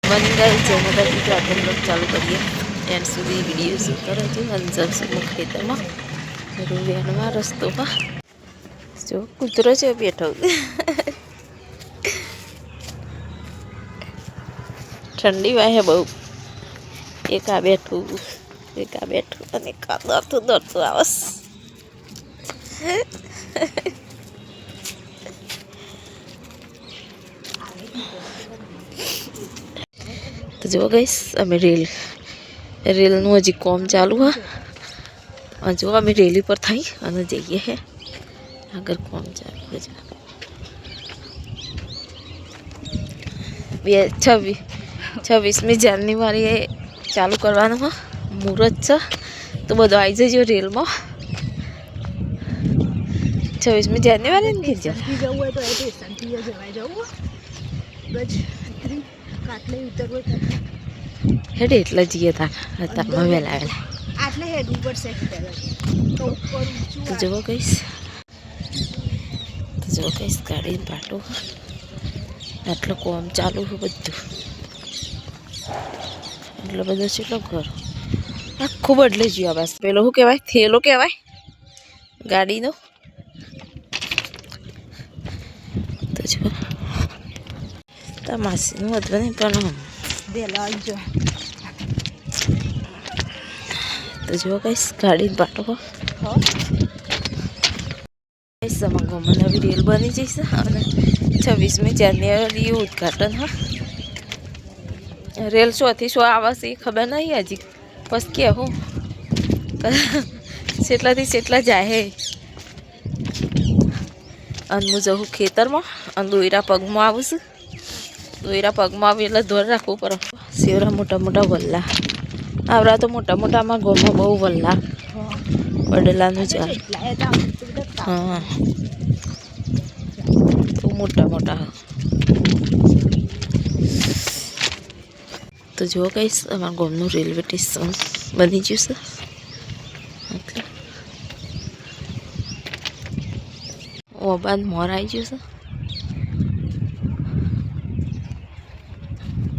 બની ગઈ છે ને પછી તો આપણે બ્લોગ ચાલુ કરીએ એન્ડ સુધી વિડીયો જોતા રહેજો અને જશું ખેતરમાં રૂવેણમાં રસ્તોમાં જો કૂતરો છે બેઠો ઠંડી વાહે બહુ એક આ બેઠું અને દોડતું આવસ તો જો ગઈશ અમે રેલનું હજી કોમ ચાલુ હા જો અમે રેલી પર થઈ અને જઈએ હે આગળ કોમ ચાલુ છે 26મી જાન્યુઆરીએ ચાલુ કરવાનું હા મુહૂર્ત છે તો બધું આવી જજો રેલમાં 26મી જાન્યુઆરી ને ઘેર જવું હોય તો સ્ટેશનથી જવાય જવું આટલે ઉતરવું હેડે એટલે જઈએ તારમાં વહેલા આટલે હેડવું પડશે તો જવો કહીશ ગાડી પાટો આટલો કોમ ચાલુ છે બધું એટલે બધો કેટલો ઘર આખું બદલી ગયું બસ પેલો શું કહેવાય થેલો કહેવાય ગાડીનો તો જો માસીનું હતું નહીં પણ વહેલા આવી જો તો જો કઈશ ગાડી પાટો કઈશ ગામમાં નવી રેલ બની જઈશ અને 26મી જાન્યુઆરી ઉદ્ઘાટન હા રેલ શોથી શો આવશે એ ખબર નહીં હજી બસ કે હું જેટલાથી જેટલા જાય અને હું જઉં ખેતરમાં અને દોયરા પગમાં આવું છું દોયરા પગમાં આવી એટલે ધોર રાખવું પડે સેવરા મોટા મોટા વલ્લા આવડા તો મોટા મોટા અમારા ગામમાં બહુ વલ્લા વડલાનું ચાલ હા બહુ મોટા મોટા તો જો કહીશ અમારા ગામનું રેલવે સ્ટેશન બની ગયું છે એટલે ઓબાદ મોર આવી ગયું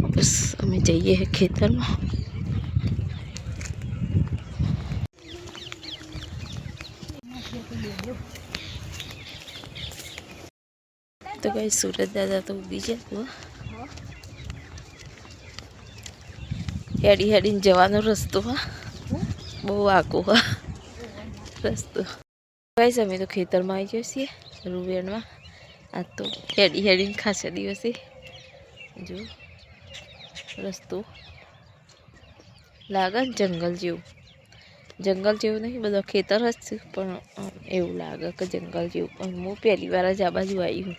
છે બસ અમે જઈએ ખેતરમાં તો કઈ સુરત દાદા તો ઉભી છે હેડી હેડીને જવાનો રસ્તો હા બહુ આખો હા રસ્તો કઈ અમે તો ખેતરમાં આવી જઈએ રૂવેણમાં આ તો હેડી હેડીને ખાસા દિવસે જો રસ્તો લાગે ને જંગલ જેવું નહીં બધા ખેતર જ છે પણ એવું લાગે કે જંગલ જેવું પણ હું પહેલી વાર જ આ બાજુ આવી હું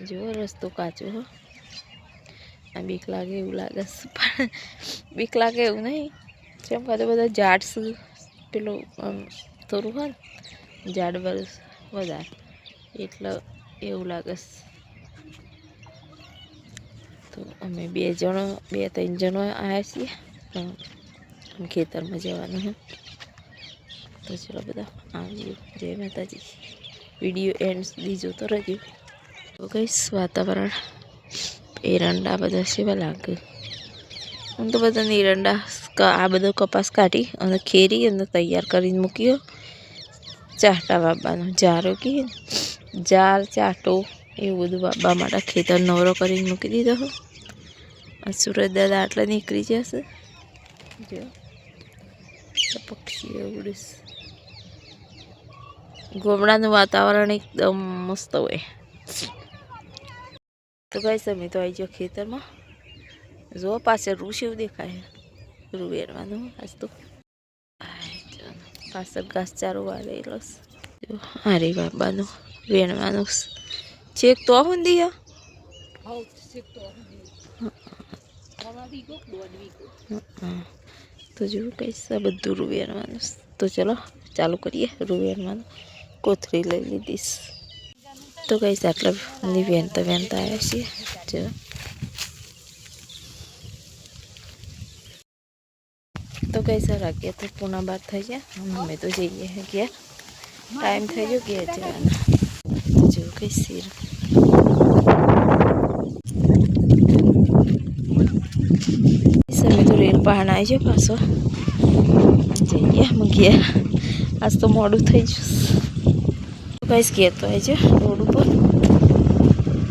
જો રસ્તો કાચો હો આ બીક લાગે એવું લાગે પણ બીક લાગે એવું નહીં જેમ કાં બધા ઝાડ છે પેલું થોડું હોય ને ઝાડ વધારે એટલે એવું લાગે તો અમે 2 જણો આવ્યા છીએ ખેતરમાં જવાનું હે તો ચલો બધા આવજો જય માતાજી વિડીયો એન્ડ સુધી જોતો રહેજો તો કઈશ વાતાવરણ એરંડા બધા સેવા લાગે હું તો બધા એરંડા આ બધો કપાસ કાઢી અને ખેરી અને તૈયાર કરીને મૂક્યો ચાટા બાબાનો જારો કે જાર ચાટો એવું બધું બાબા માટે ખેતર નવરો કરીને મૂકી દીધો સુરત દાદા આટલા નીકળી જશે જો પક્ષીઓ ઉડીશ ગોમડાનું વાતાવરણ એકદમ મસ્ત હોય તો ગાઈસ અમે તો આવી જાઓ ખેતરમાં જો પાછળ રૂ એવું દેખાય રૂ વેરવાનું આજ તો પાછળ ઘાસચારો વાળેલો જો અરે બાબાનું વેણવાનું ચેક તો હુંદી તો જો કઈશ બધું રૂ વેરવાનું તો ચલો ચાલુ કરીએ રૂ વેરવાનું કોથળી લઈ લીધીશ તો કઈશ આટલા વેનતા આવ્યા છીએ જો તો કઈ સર વાગ્યા તો 11:30 થઈ ગયા અમે તો જઈએ ગયા ટાઈમ થઈ ગયો ઘેર જવાનો તો જો કઈ સિર અમે તો રેલ પહાડ આવી છે પાછો જઈએ મૂકીએ આજ તો મોડું થઈ ગયું કઈશ કહેતો હોય છે રોડ ઉપર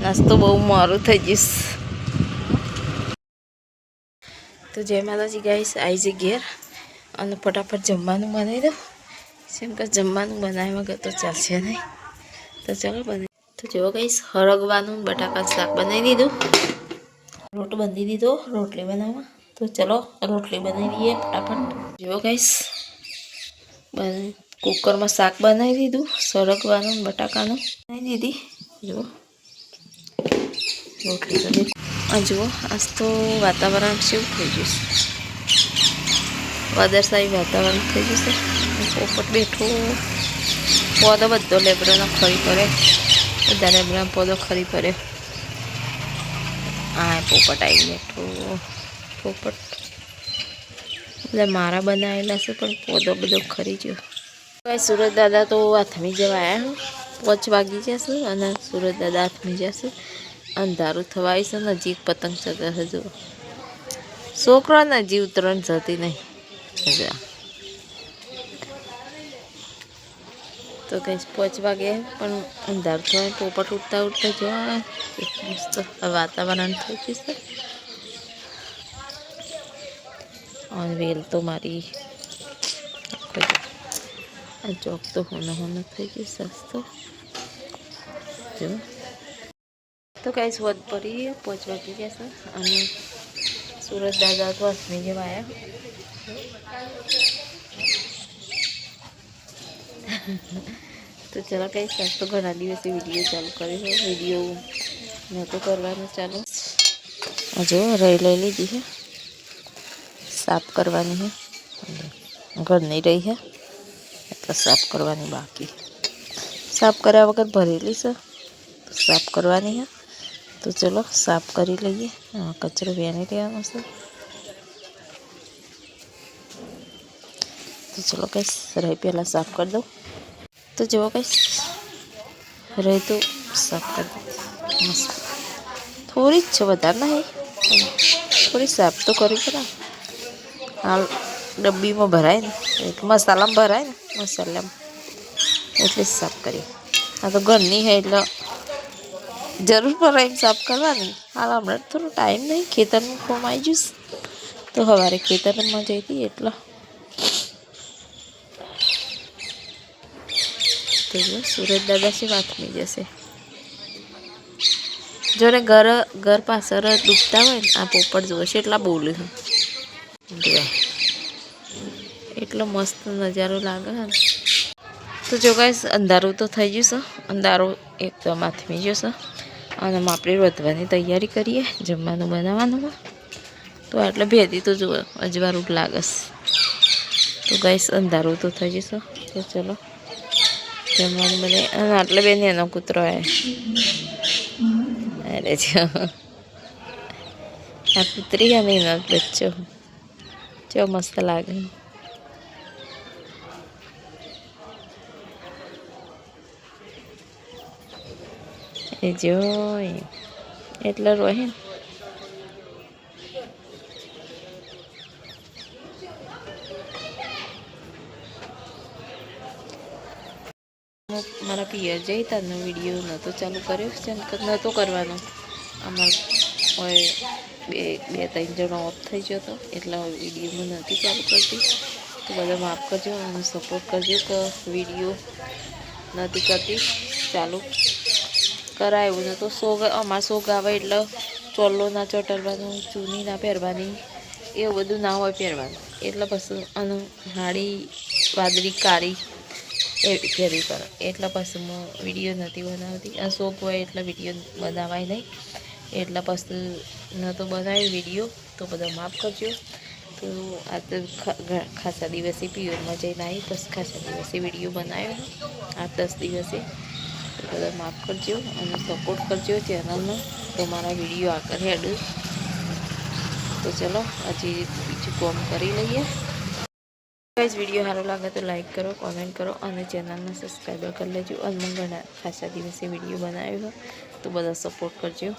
આજ તો બહુ મોડું થઈ જઈશ તો જય માતાજી ગાઈસ આવી છે ઘેર અને ફટાફટ જમવાનું બનાવી દો કેમ કે જમવાનું બનાવ્યા વગર તો ચાલશે નહીં તો ચાલો બનાવી તો જો ગાઈસ હરગવાનું બટાકા શાક બનાવી દીધું રોટ બાંધી દીધો રોટલી બનાવવા તો ચલો રોટલી બનાવી દઈએ ફટાફટ જો ગાઈસ કુકરમાં શાક બનાવી દીધું સરગવાનું બટાકાનું બનાવી દીધી જો રોટલી કરી આ જુઓ આજ તો વાતાવરણ કેવું થઈ ગયું વાદળછાયું વાતાવરણ થઈ ગયું છે પોપટ બેઠો પોદો બધો લેબરોનો ખરી પડે બધા લેબરા પોદો ખરી પડે હા પોપટ આવી બેઠો પોપટ એટલે મારા બનાવેલા છે પણ પોદો બધો ખરી ગયો સુરત દાદા તો હાથમી જવા આવ્યા 5 વાગી જશે અને સુરત દાદા હાથમી જશે અંધારું થવા આવી છે નજીક પતંગ ચગાવે જો છોકરાના જીવ ત્રણ જતી નહીં તો કઈ 5 વાગે પણ અંધારું થવાય પોપટ ઉઠતા ઉઠતા જોવા મસ્ત વાતાવરણ થઈ ગયું છે અને વેલ તો મારી આ ચોક તો હોના હોના થઈ ગઈ સસ્તો જો તો કઈ વધ પડી 5 વાગી જશે અને સુરત દાદા તો હાથમી જેવા આવ્યા તો ચલો કઈ સાસ તો ઘણા દિવસે વિડીયો ચાલુ કર્યો વિડીયો નહોતો કરવાનો ચાલુ જો રહી લઈ લીધી છે સાફ કરવાની છે ઘર નહીં રહી છે એટલે સાફ કરવાની બાકી સાફ કર્યા વગર ભરેલી છે તો સાફ કરવાની છે તો ચલો સાફ કરી લઈએ કચરો વેણી લેવાનો છે તો ચલો કઈ રહી પહેલાં સાફ કરી દઉં તો જો કઈ રહી તો સાફ કરી દઉં મસ્ત થોડી જ છે વધારે નહીં થોડી સાફ તો કરવી પડે હાલ ડબ્બીમાં ભરાય ને એટલે મસાલામાં ભરાય ને મસાલામાં એટલે સાફ કરીએ આ તો ઘરની છે એટલે જરૂર પડે એમ સાફ કરવાની હાલ હમણાં થોડો ટાઈમ નહીં ખેતરનું ફોર્મ આવી જઈશ તો સવારે ખેતરમાં જઈ હતી એટલા તો જો સુરત દાદા છે વાતમી જશે જોને ઘર પાછળ ડૂબતા હોય ને આ પોપટ જુએ છે એટલા બોલે છે એટલો મસ્ત નજારો લાગે ને તો જો ગાઈસ અંધારું તો થઈ ગયું છે અંધારું એકદમ આથમી જશે અને આપણે વધવાની તૈયારી કરીએ જમવાનું બનાવવાનું તો આટલે ભેદી તો જુઓ અજવાળું લાગે તો ગાઈસ અંધારું તો થઈ જશે તો ચલો જમવાનું બનાવી અને આટલે બેન એનો કૂતરો આવે અરે જો આ કૂતરી અને એનો બચ્ચો જો મસ્ત લાગે એ જો એટલે રોહે મારા પિયર જઈ તારનો વિડીયો નહોતો ચાલુ કર્યો છે નહોતો કરવાનો અમારે બે 3 જણો ઓફ થઈ ગયો હતો એટલે વિડીયોમાં નથી ચાલુ કરતી તો બધા માફ કરજો અને સપોર્ટ કરજો કે વિડીયો નથી કરતી ચાલુ કરાયું ને તો અમારે શોખ આવે એટલે ચોલ્લો ના ચોટરવાનું ચૂની ના પહેરવાની એવું બધું ના હોય પહેરવાનું એટલે પછી અને હાડી વાદળી કાળી એવી પહેરવી પડે એટલે પછી હું વિડીયો નથી બનાવતી આ શોખ હોય એટલે વિડીયો બનાવાય નહીં એટલે પછી ન તો બનાવી વિડીયો તો બધા માફ કરજો તો આ તો ખાસા દિવસે પિયોરમાં જઈને આવી પછી ખાસા દિવસે વિડીયો બનાવ્યો 8-10 દિવસે તો બધા માફ કરજો અને સપોર્ટ કરજો ચેનલનો તો મારા વિડીયો આગળ હેડ તો ચલો હજી બીજું કામ કરી લઈએ गाइस वीडियो सारो लगे तो लाइक करो कमेंट करो और चैनल ने सब्सक्राइब कर लेजो और मैं घना खासा दिवसे वीडियो बनाव्यो तो बधा सपोर्ट करजो।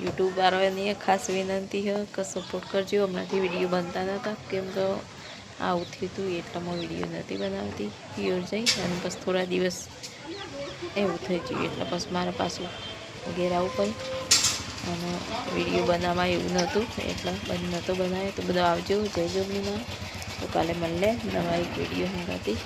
યુટ્યુબ વાળાની ખાસ વિનંતી છે કે સપોર્ટ કરજો. હમણાંથી વિડીયો બનતા નહોતા કેમ કે આવું થયું હતું એટલામાં વિડીયો નથી બનાવતી પિયોર જઈ, અને બસ થોડા દિવસ એવું થઈ ગયું એટલે પછી મારે પાછું ઘેર આવવું પડે અને વિડીયો બનાવવા એવું નહોતું એટલે બંધ નહોતો બનાવ્યો. તો બધા આવજો, જય જોગણીમાં. તો કાલે મળે નવા એક વિડીયો હંગાતી.